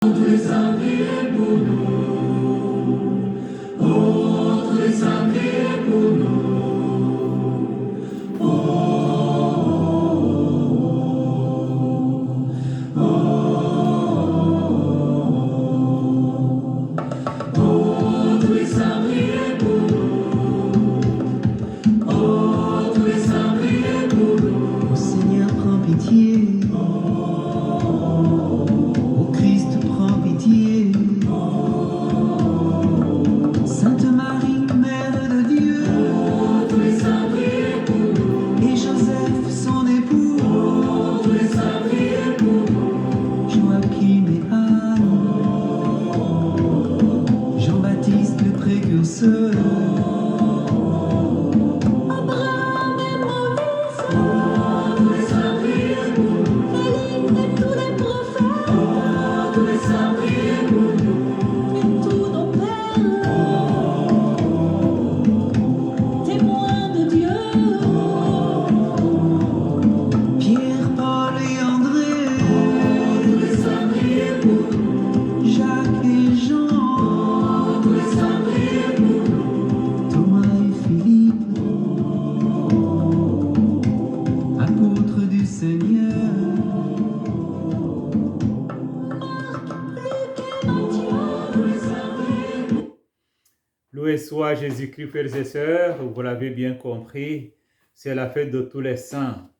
Tous les saints, priez pour nous. Oh, tous les saints, priez pour nous. Oh, oh, oh, oh, oh, tous les saints, priez pour nous. Oh, tous les saints, priez pour nous. Ô Seigneur, prends pitié. Ô Christ, prends pitié. Sainte Marie, Mère de Dieu, Oh, tous les saints, priez pour nous. et Joseph, son époux, Oh, tous les saints, priez pour nous. Joachim et Anne, Jean-Baptiste le précurseur, Abraham et Moïse, Oh, tous les saints, priez pour nous. Élie et tous les prophètes, Oh, tous les saints, priez pour nous. et tous nos pères, témoins de Dieu, Pierre, Paul et André, Tous les saints, priez pour nous. Jacques et Jean, Tous les saints, priez pour nous. Thomas et Philippe, apôtres du Seigneur, Marc, Luc et Matthieu, Tous les saints, priez pour nous. Loué soit Jésus-Christ, frères et sœurs, vous l'avez bien compris, c'est la fête de tous les saints,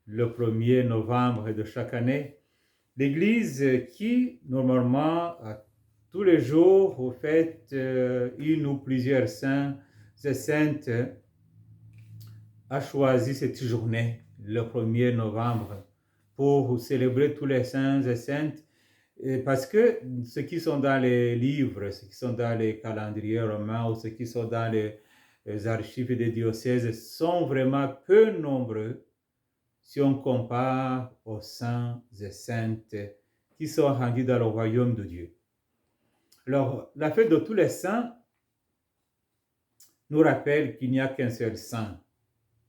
le 1er novembre de chaque année. L'Église qui, normalement, tous les jours, vous faites une ou plusieurs saints et saintes, a choisi cette journée, le 1er novembre, pour célébrer tous les saints et saintes, parce que ceux qui sont dans les livres, ceux qui sont dans les calendriers romains ou ceux qui sont dans les archives des diocèses sont vraiment peu nombreux si on compare aux saints et saintes qui sont rendus dans le royaume de Dieu. Alors, la fête de tous les saints nous rappelle qu'il n'y a qu'un seul saint,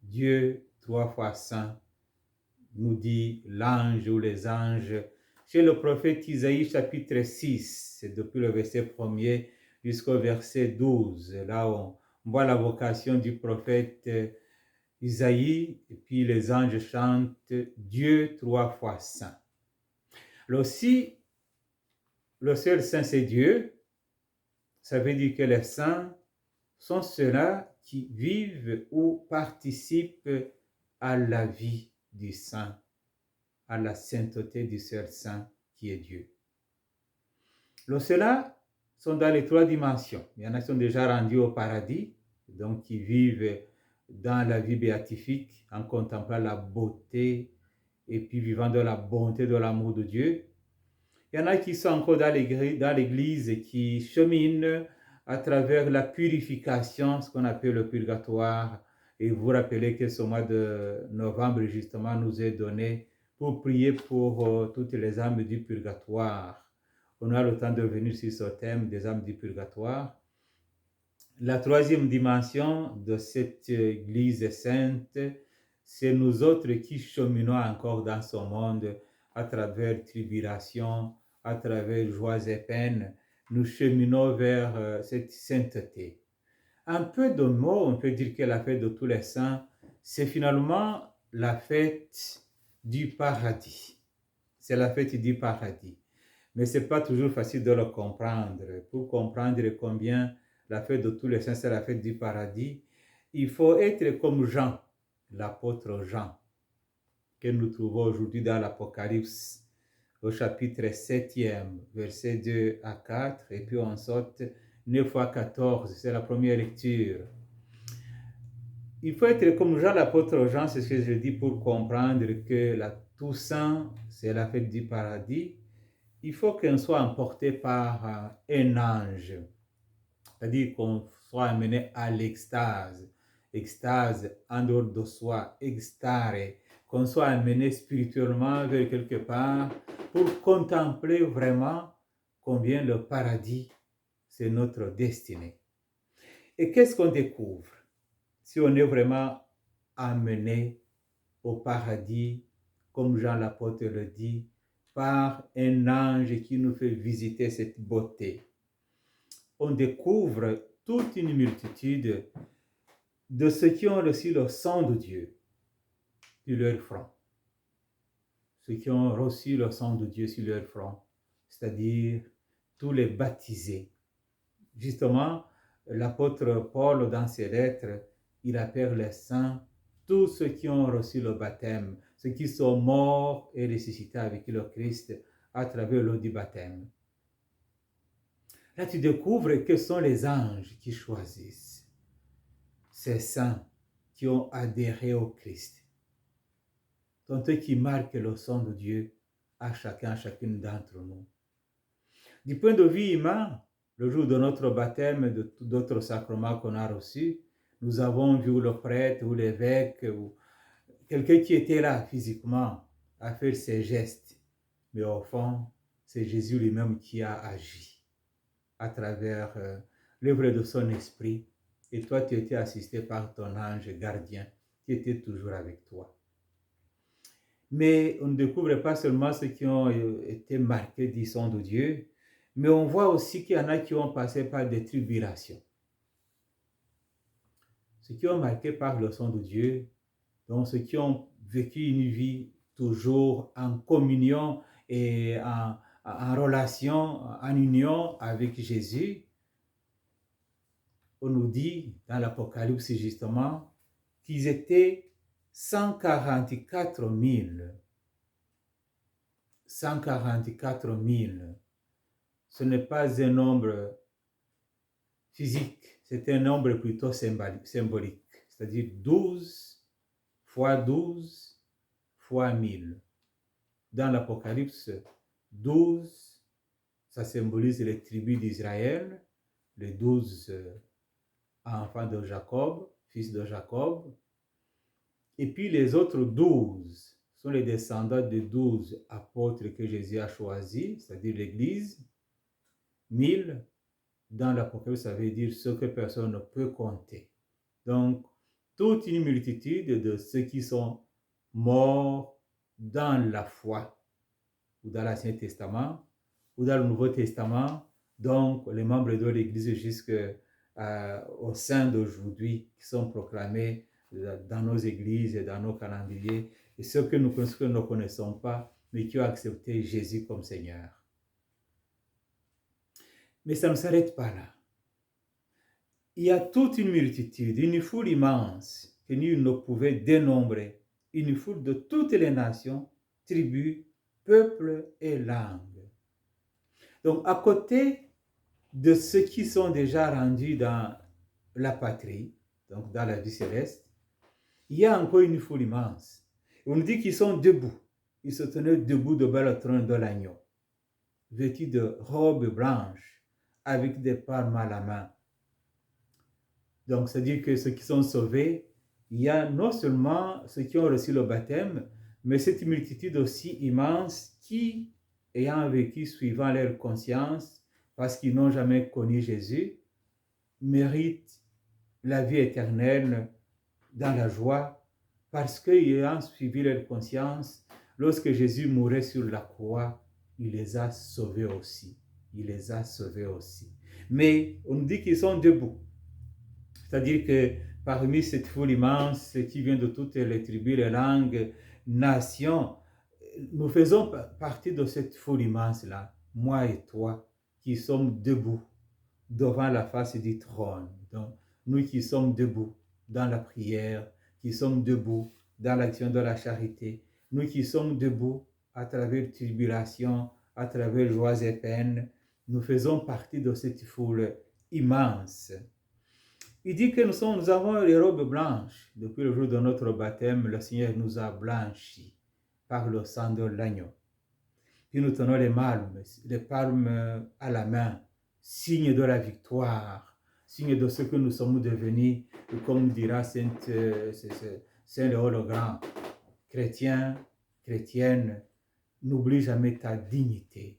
Dieu 3 fois saint, nous dit l'ange ou les anges. Chez le prophète Isaïe chapitre 6, c'est depuis le verset 1er jusqu'au verset 12. Là, on voit la vocation du prophète Isaïe, et puis les anges chantent Dieu 3 fois saint. Alors si le seul saint c'est Dieu, ça veut dire que les saints sont ceux-là qui vivent ou participent à la vie du saint, à la sainteté du seul saint qui est Dieu. Alors ceux-là sont dans les 3 dimensions. Il y en a qui sont déjà rendus au paradis, donc qui vivent dans la vie béatifique en contemplant la beauté et puis vivant de la bonté de l'amour de Dieu. Il y en a qui sont encore dans l'église et qui cheminent à travers la purification, ce qu'on appelle le purgatoire. Et vous vous rappelez que ce mois de novembre, justement, nous est donné pour prier pour toutes les âmes du purgatoire. On a le temps de venir sur ce thème des âmes du purgatoire. La 3e dimension de cette Église sainte, c'est nous autres qui cheminons encore dans ce monde à travers tribulation, à travers joies et peines. Nous cheminons vers cette sainteté. Un peu de mots, on peut dire que la fête de tous les saints, c'est finalement la fête du paradis. C'est la fête du paradis. Mais ce n'est pas toujours facile de le comprendre. Pour comprendre combien la fête de tous les saints, c'est la fête du paradis, il faut être comme Jean, l'apôtre Jean, que nous trouvons aujourd'hui dans l'Apocalypse, au chapitre 7e, versets 2 à 4, et puis on saute 9 à 14, c'est la première lecture. Il faut être comme Jean, l'apôtre Jean, c'est ce que je dis pour comprendre que la Toussaint, c'est la fête du paradis. Il faut qu'on soit emporté par un ange, c'est-à-dire qu'on soit amené à l'extase, extase en dehors de soi, extare, qu'on soit amené spirituellement vers quelque part pour contempler vraiment combien le paradis, c'est notre destinée. Et qu'est-ce qu'on découvre si on est vraiment amené au paradis, comme Jean l'apôtre le dit, par un ange qui nous fait visiter cette beauté. On découvre toute une multitude de ceux qui ont reçu le sang de Dieu sur leur front. Ceux qui ont reçu le sang de Dieu sur leur front, c'est-à-dire tous les baptisés. Justement, l'apôtre Paul, dans ses lettres, il appelle les saints tous ceux qui ont reçu le baptême, ceux qui sont morts et ressuscités avec le Christ à travers l'eau du baptême. Là, tu découvres que ce sont les anges qui choisissent ces saints qui ont adhéré au Christ. Donc, eux qui marquent le sang de Dieu à chacun, à chacune d'entre nous. Du point de vue humain, le jour de notre baptême et de d'autres sacrements qu'on a reçus, nous avons vu le prêtre ou l'évêque ou quelqu'un qui était là physiquement à faire ses gestes. Mais au fond, c'est Jésus lui-même qui a agi à travers l'œuvre de son esprit. Et toi, tu étais assisté par ton ange gardien qui était toujours avec toi. Mais on ne découvre pas seulement ceux qui ont été marqués du sang de Dieu, mais on voit aussi qu'il y en a qui ont passé par des tribulations. Ceux qui ont marqué par le sang de Dieu, donc ceux qui ont vécu une vie toujours en communion et en relation, en union avec Jésus, on nous dit dans l'Apocalypse justement qu'ils étaient 144 000. 144 000. Ce n'est pas un nombre physique, c'est un nombre plutôt symbolique, c'est-à-dire 12 fois 12 fois 1000. Dans l'Apocalypse, 12, ça symbolise les tribus d'Israël, les 12 enfants de Jacob, fils de Jacob, et puis les autres 12 sont les descendants des 12 apôtres que Jésus a choisis, c'est-à-dire l'Église. 1000, dans l'Apocalypse, ça veut dire ce que personne ne peut compter. Donc, toute une multitude de ceux qui sont morts dans la foi, ou dans l'Ancien Testament, ou dans le Nouveau Testament, donc les membres de l'Église jusqu'au sein d'aujourd'hui, qui sont proclamés dans nos églises et dans nos calendriers, et ceux que nous ne connaissons pas, mais qui ont accepté Jésus comme Seigneur. Mais ça ne s'arrête pas là. Il y a toute une multitude, une foule immense que nul ne pouvait dénombrer, une foule de toutes les nations, tribus, peuples et langues. Donc, à côté de ceux qui sont déjà rendus dans la patrie, donc dans la vie céleste, il y a encore une foule immense. On nous dit qu'ils sont debout. Ils se tenaient debout devant le trône de l'agneau, vêtus de robes blanches, avec des palmes à la main. Donc, c'est-à-dire que ceux qui sont sauvés, il y a non seulement ceux qui ont reçu le baptême, mais cette multitude aussi immense qui, ayant vécu suivant leur conscience, parce qu'ils n'ont jamais connu Jésus, méritent la vie éternelle dans la joie, parce qu'ayant suivi leur conscience, lorsque Jésus mourait sur la croix, il les a sauvés aussi. Il les a sauvés aussi. Mais on nous dit qu'ils sont debout. C'est-à-dire que parmi cette foule immense qui vient de toutes les tribus, les langues, nations, nous faisons partie de cette foule immense-là, moi et toi, qui sommes debout devant la face du trône. Donc, nous qui sommes debout dans la prière, qui sommes debout dans l'action de la charité, nous qui sommes debout à travers tribulations, à travers joies et peines, nous faisons partie de cette foule immense. Il dit que nous avons les robes blanches. Depuis le jour de notre baptême, le Seigneur nous a blanchis par le sang de l'agneau. Puis nous tenons les palmes à la main, signe de la victoire, signe de ce que nous sommes devenus, comme dira Saint Léon le Grand. Chrétien, chrétienne, n'oublie jamais ta dignité.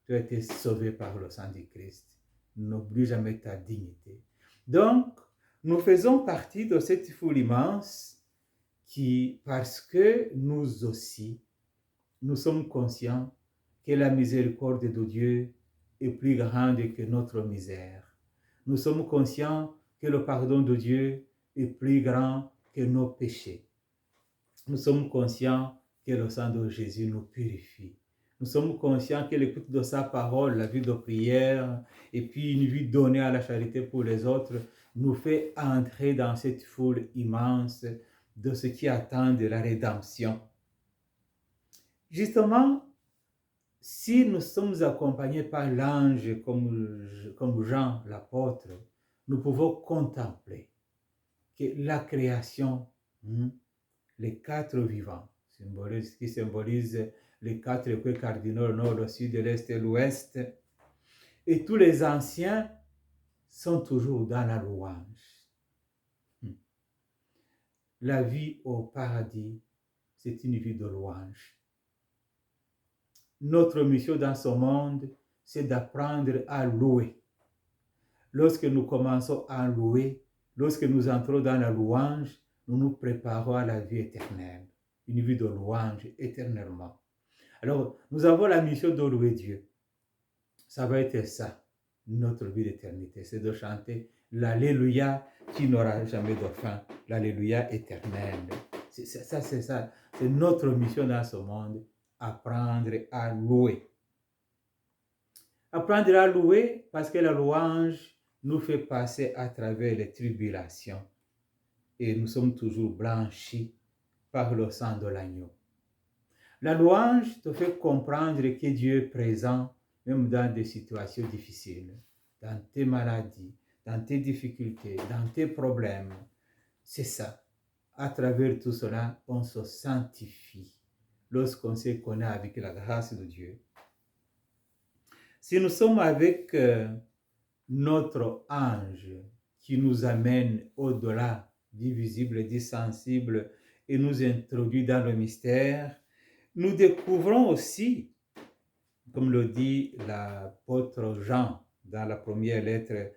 Tu as été sauvé par le sang du Christ. N'oublie jamais ta dignité. Donc, nous faisons partie de cette foule immense qui, parce que nous aussi, nous sommes conscients que la miséricorde de Dieu est plus grande que notre misère. Nous sommes conscients que le pardon de Dieu est plus grand que nos péchés. Nous sommes conscients que le sang de Jésus nous purifie. Nous sommes conscients que l'écoute de sa parole, la vie de prière et puis une vie donnée à la charité pour les autres nous fait entrer dans cette foule immense de ceux qui attendent la rédemption. Justement, si nous sommes accompagnés par l'ange comme Jean l'apôtre, nous pouvons contempler que la création, les quatre vivants, qui symbolisent les quatre étoiles cardinaux, le nord, le sud, l'est et l'ouest, et tous les anciens sont toujours dans la louange. La vie au paradis, c'est une vie de louange. Notre mission dans ce monde, c'est d'apprendre à louer. Lorsque nous commençons à louer, lorsque nous entrons dans la louange, nous nous préparons à la vie éternelle, une vie de louange éternellement. Alors, nous avons la mission de louer Dieu. Ça va être ça, notre vie d'éternité, c'est de chanter l'Alléluia qui n'aura jamais de fin, l'Alléluia éternel. C'est ça, c'est notre mission dans ce monde, apprendre à louer. Apprendre à louer parce que la louange nous fait passer à travers les tribulations et nous sommes toujours blanchis par le sang de l'agneau. La louange te fait comprendre que Dieu est présent même dans des situations difficiles, dans tes maladies, dans tes difficultés, dans tes problèmes. C'est ça. À travers tout cela, on se sanctifie lorsqu'on sait qu'on est avec la grâce de Dieu. Si nous sommes avec notre ange qui nous amène au-delà du visible et du sensible et nous introduit dans le mystère, nous découvrons aussi, comme le dit l'apôtre Jean dans la première lettre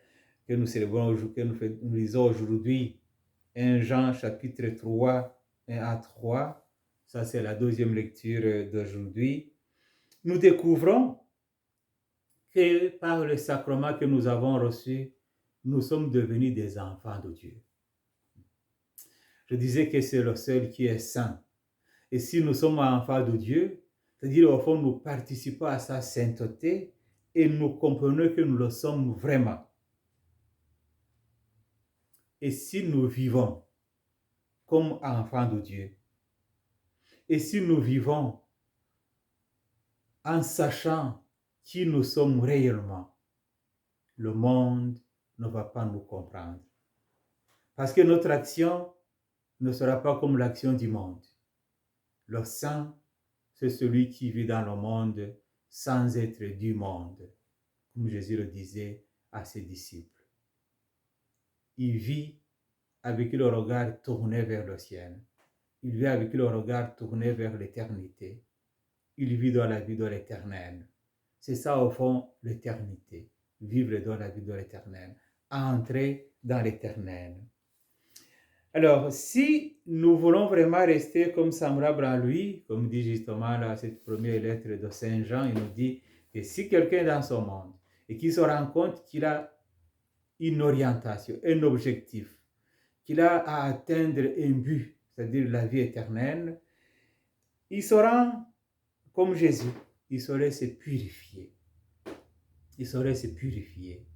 que nous célébrons, que nous lisons aujourd'hui, 1 Jean chapitre 3, 1 à 3, ça c'est la deuxième lecture d'aujourd'hui, nous découvrons que par le sacrement que nous avons reçu, nous sommes devenus des enfants de Dieu. Je disais que c'est le seul qui est saint. Et si nous sommes enfants de Dieu, c'est-à-dire au fond nous participons à sa sainteté et nous comprenons que nous le sommes vraiment. Et si nous vivons comme enfants de Dieu, et si nous vivons en sachant qui nous sommes réellement, le monde ne va pas nous comprendre. Parce que notre action ne sera pas comme l'action du monde. Le saint, c'est celui qui vit dans le monde sans être du monde, comme Jésus le disait à ses disciples. Il vit avec le regard tourné vers le ciel. Il vit avec le regard tourné vers l'éternité. Il vit dans la vie de l'éternel. C'est ça au fond l'éternité. Vivre dans la vie de l'éternel. Entrer dans l'éternel. Alors, si nous voulons vraiment rester comme semblables à lui, comme dit justement là, cette première lettre de Saint Jean, il nous dit que si quelqu'un est dans ce monde et qui se rend compte qu'il a une orientation, un objectif, qu'il a à atteindre un but, c'est-à-dire la vie éternelle, il sera comme Jésus, il saurait se purifier. Il saurait se purifier.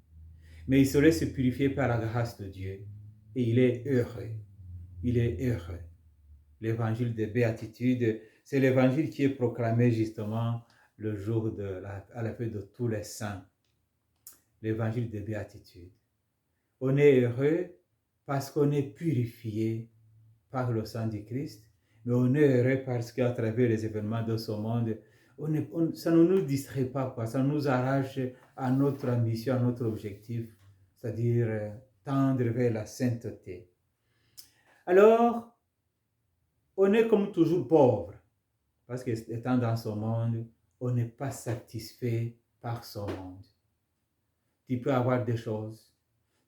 Mais il saurait se purifier par la grâce de Dieu. Et il est heureux. Il est heureux. L'évangile de béatitude, c'est l'évangile qui est proclamé justement le jour à la fête de tous les saints. L'évangile de béatitude. On est heureux parce qu'on est purifié par le sang du Christ, mais on est heureux parce qu'à travers les événements de ce monde, ça ne nous distrait pas, quoi. Ça nous arrache à notre ambition, à notre objectif, c'est-à-dire tendre vers la sainteté. Alors, on est comme toujours pauvre, parce qu'étant dans ce monde, on n'est pas satisfait par ce monde. Tu peux avoir des choses,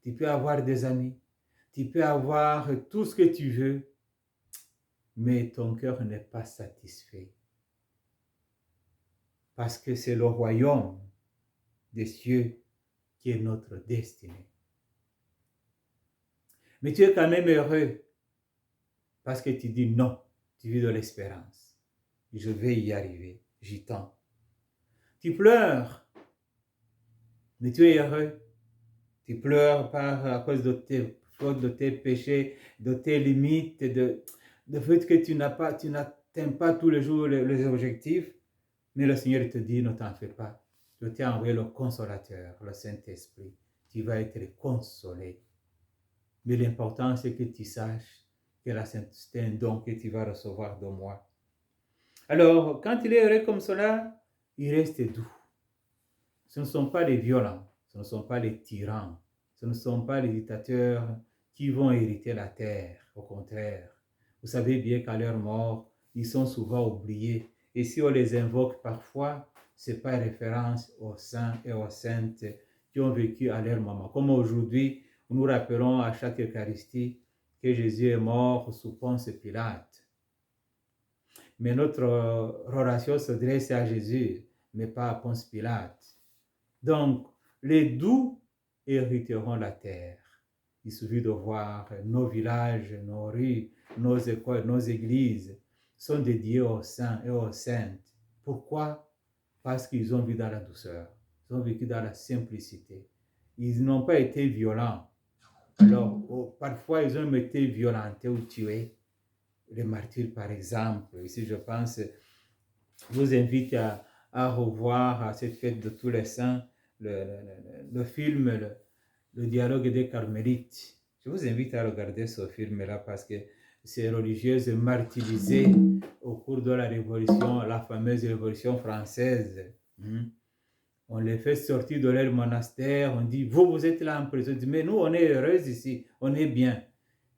tu peux avoir des amis, tu peux avoir tout ce que tu veux, mais ton cœur n'est pas satisfait. parce que c'est le royaume des cieux qui est notre destinée. Mais tu es quand même heureux parce que tu dis non, tu vis de l'espérance. Je vais y arriver, j'y tends. Tu pleures, mais tu es heureux. Tu pleures à cause de tes fautes, de tes péchés, de tes limites, de fait que tu n'atteins pas tous les jours les objectifs. Mais le Seigneur te dit, ne t'en fais pas. Je t'ai envoyé le consolateur, le Saint-Esprit. Tu vas être consolé. Mais l'important, c'est que tu saches que c'est un don que tu vas recevoir de moi. Alors, quand il est heureux comme cela, il reste doux. Ce ne sont pas les violents, ce ne sont pas les tyrans, ce ne sont pas les dictateurs qui vont hériter la terre. Au contraire, vous savez bien qu'à leur mort, ils sont souvent oubliés. Et si on les invoque parfois, c'est par référence aux saints et aux saintes qui ont vécu à leur moment. Comme aujourd'hui, nous rappelons à chaque Eucharistie que Jésus est mort sous Ponce Pilate. Mais notre relation se dresse à Jésus, mais pas à Ponce Pilate. Donc, les doux hériteront la terre. Il suffit de voir nos villages, nos rues, nos écoles, nos églises sont dédiées aux saints et aux saintes. Pourquoi? Parce qu'ils ont vécu dans la douceur, ils ont vécu dans la simplicité. Ils n'ont pas été violents. Alors, parfois, ils ont été violentés ou tués. Les martyrs, par exemple. Ici, je pense, je vous invite à revoir à cette fête de tous les saints le film, le dialogue des Carmélites. Je vous invite à regarder ce film-là parce que ces religieuses martyrisées au cours de la Révolution, la fameuse Révolution française. On les fait sortir de leur monastère, on dit, vous êtes là en prison. Mais nous, on est heureux ici, on est bien.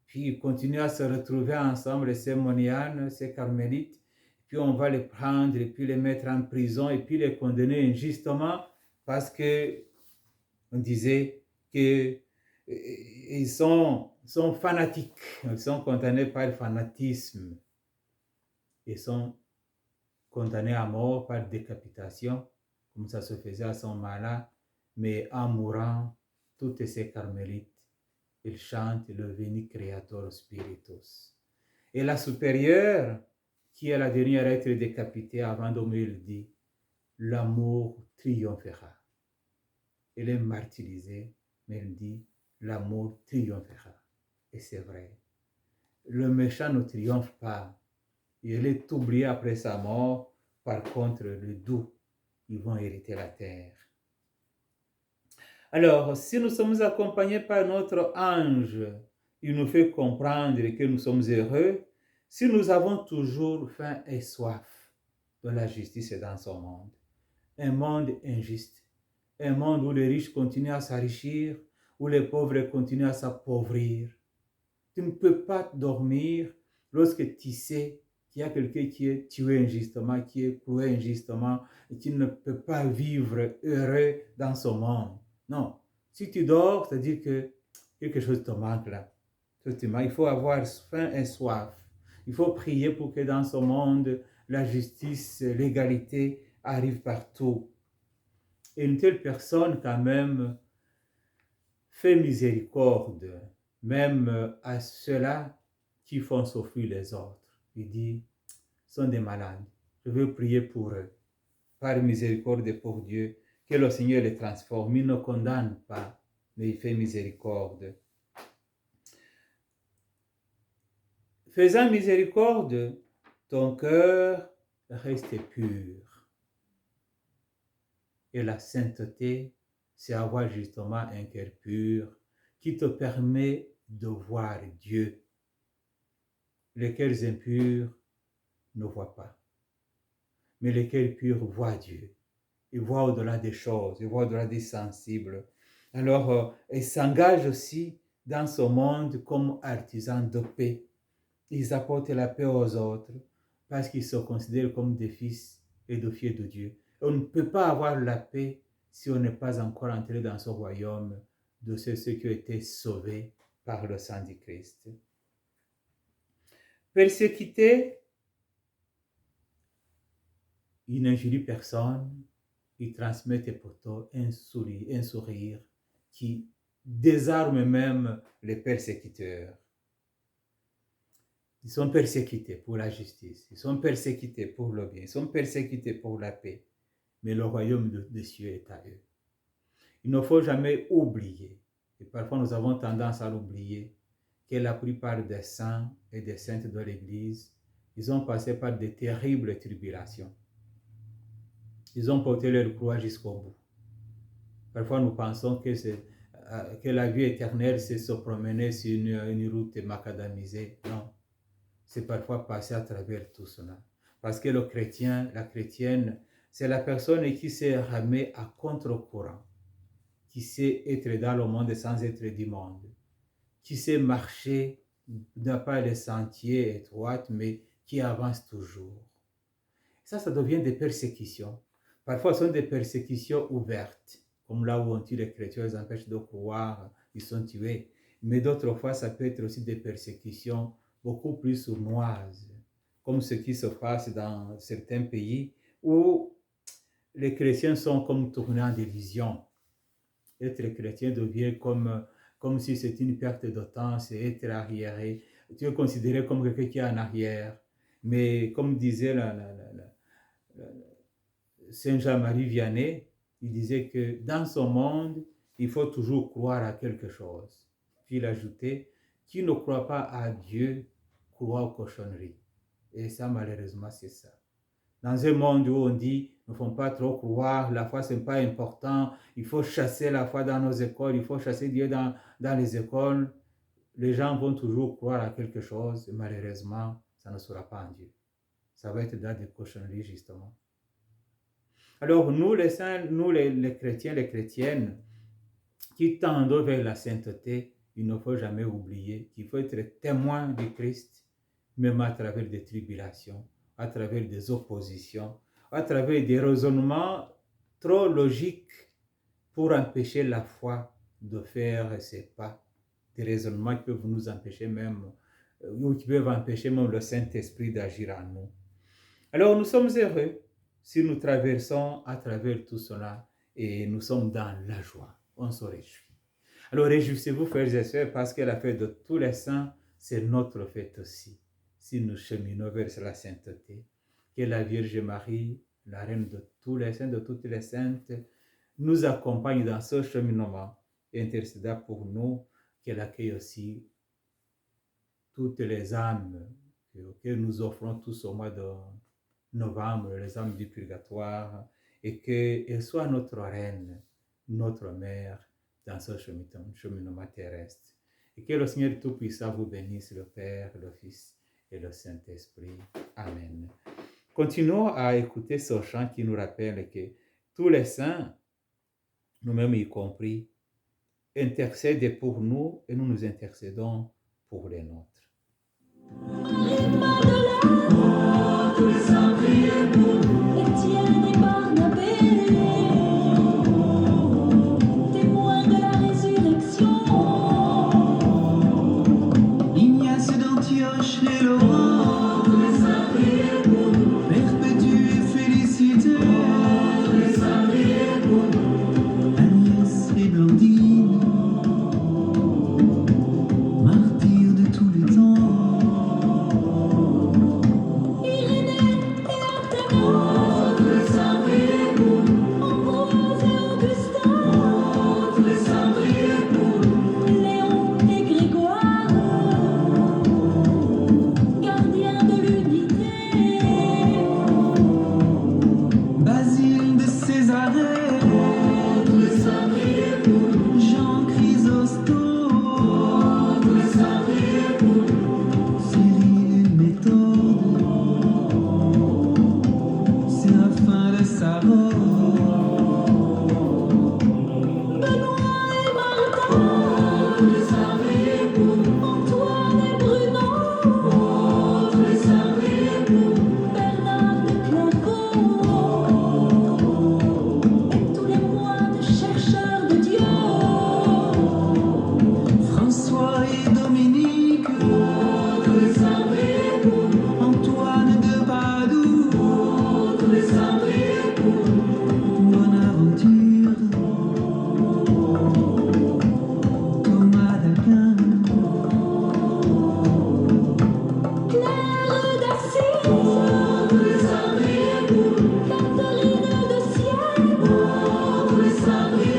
Puis ils continuent à se retrouver ensemble, ces monianes, ces carmélites. Puis on va les prendre et puis les mettre en prison et puis les condamner injustement parce que on disait qu'ils sont fanatiques, ils sont condamnés par le fanatisme. Ils sont condamnés à mort par décapitation, comme ça se faisait à ce moment-là. Mais en mourant, toutes ces carmélites, ils chantent le Veni Creator Spiritus. Et la supérieure, qui est la dernière à être décapitée avant de mourir, dit, l'amour triomphera. Elle est martyrisée, mais elle dit, l'amour triomphera. Et c'est vrai. Le méchant ne triomphe pas. Il est oublié après sa mort. Par contre, le doux, ils vont hériter la terre. Alors, si nous sommes accompagnés par notre ange, il nous fait comprendre que nous sommes heureux. Si nous avons toujours faim et soif de la justice dans son monde, un monde injuste, un monde où les riches continuent à s'enrichir, où les pauvres continuent à s'appauvrir. Tu ne peux pas dormir lorsque tu sais qu'il y a quelqu'un qui est tué injustement, qui est cloué injustement, et qui ne peut pas vivre heureux dans ce monde. Non, si tu dors, c'est-à-dire que quelque chose te manque là. Il faut avoir faim et soif. Il faut prier pour que dans ce monde, la justice, l'égalité arrivent partout. Et une telle personne, quand même, fait miséricorde, même à ceux-là qui font souffrir les autres. Il dit, ce sont des malades. Je veux prier pour eux. Par miséricorde pour Dieu, que le Seigneur les transforme. Il ne condamne pas, mais il fait miséricorde. Faisant miséricorde, ton cœur reste pur. Et la sainteté, c'est avoir justement un cœur pur qui te permet de voir Dieu. Les cœurs impurs ne voient pas. Mais les cœurs purs voient Dieu. Ils voient au-delà des choses, ils voient au-delà des sensibles. Alors, ils s'engagent aussi dans ce monde comme artisans de paix. Ils apportent la paix aux autres parce qu'ils se considèrent comme des fils et des filles de Dieu. On ne peut pas avoir la paix si on n'est pas encore entré dans ce royaume de ceux qui ont été sauvés par le sang du Christ. Persécutés, il n'injurie personne, il transmet pourtant un sourire qui désarme même les persécuteurs. Ils sont persécutés pour la justice, ils sont persécutés pour le bien, ils sont persécutés pour la paix, mais le royaume des cieux est à eux. Il ne faut jamais oublier, et parfois nous avons tendance à l'oublier, que la plupart des saints et des saintes de l'Église, ils ont passé par de terribles tribulations. Ils ont porté leur croix jusqu'au bout. Parfois nous pensons que la vie éternelle, c'est se promener sur une route macadamisée. Non, c'est parfois passer à travers tout cela. Parce que le chrétien, la chrétienne, c'est la personne qui s'est ramée à contre-courant, qui sait être dans le monde sans être du monde, qui sait marcher, n'a pas les sentiers étroits, mais qui avance toujours. Ça devient des persécutions. Parfois, ce sont des persécutions ouvertes, comme là où on tue les chrétiens, ils empêchent de croire, ils sont tués. Mais d'autres fois, ça peut être aussi des persécutions beaucoup plus sournoises, comme ce qui se passe dans certains pays où les chrétiens sont comme tournés en division. Être chrétien devient comme si c'était une perte de temps, c'est être arriéré. Tu es considéré comme quelqu'un qui est en arrière. Mais comme disait Saint Jean-Marie Vianney, il disait que dans ce monde, il faut toujours croire à quelque chose. Puis il ajoutait, qui ne croit pas à Dieu, croit aux cochonneries. Et ça, malheureusement, c'est ça. Dans un monde où on dit, ne faut pas trop croire, la foi, ce n'est pas important, il faut chasser la foi dans nos écoles, il faut chasser Dieu dans les écoles, les gens vont toujours croire à quelque chose, et malheureusement, ça ne sera pas en Dieu. Ça va être dans des cochonneries, justement. Alors, nous, les saints, nous, les chrétiens, les chrétiennes, qui tendent vers la sainteté, il ne faut jamais oublier qu'il faut être témoin du Christ, même à travers des tribulations, à travers des oppositions, à travers des raisonnements trop logiques pour empêcher la foi de faire ses pas. Des raisonnements qui peuvent nous empêcher même, ou qui peuvent empêcher même le Saint-Esprit d'agir en nous. Alors nous sommes heureux si nous traversons à travers tout cela et nous sommes dans la joie. On se réjouit. Alors réjouissez-vous, frères et sœurs, parce que la fête de tous les saints, c'est notre fête aussi. Si nous cheminons vers la sainteté, que la Vierge Marie, la reine de tous les saints, de toutes les saintes, nous accompagne dans ce cheminement et intercéda pour nous, qu'elle accueille aussi toutes les âmes que nous offrons tous au mois de novembre, les âmes du purgatoire, et qu'elle soit notre reine, notre mère dans ce cheminement terrestre. Et que le Seigneur Tout-Puissant vous bénisse, le Père, le Fils et le Saint-Esprit. Amen. Continuons à écouter ce chant qui nous rappelle que tous les saints, nous-mêmes y compris, intercèdent pour nous et nous nous intercédons pour les nôtres. Étienne et Barnabé, témoins de la résurrection. Ignace d'Antioche et Laurent, perpétués et félicités. Agnès et Blandine, martyrs de tous les temps. Saint